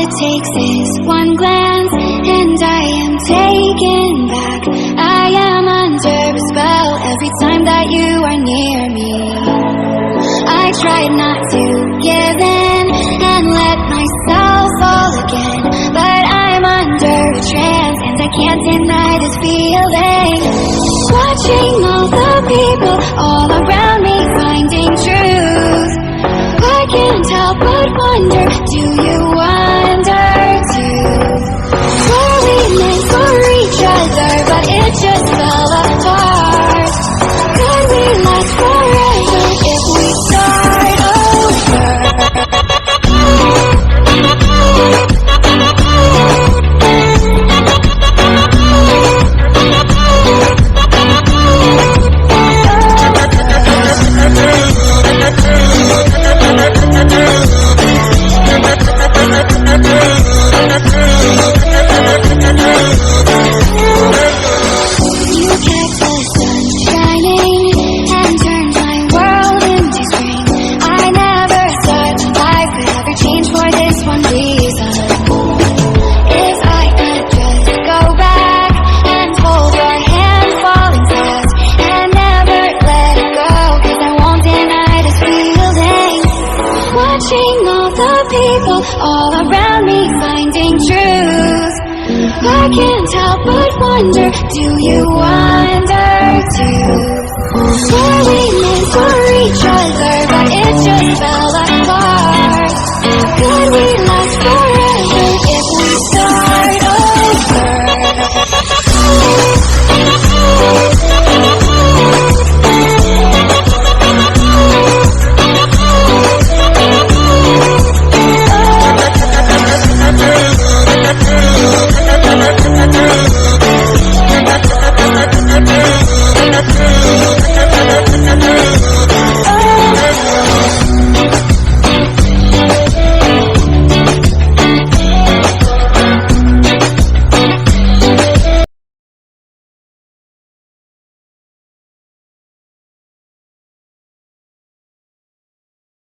it takes is one glance, and I am taken back. I am under a spell every time that you are near me. I tried not to give in and let myself fall again, but I'm under a trance and I can't deny this feeling. Watching all the people all around me finding truth, I can't help but wonder, do you wonder too? Were we meant for each other, but it just fell apart? Could we last forever if we start over? All around me finding truth, I can't help but wonder, do you wonder too? Were we meant for each other, but it just fell apart?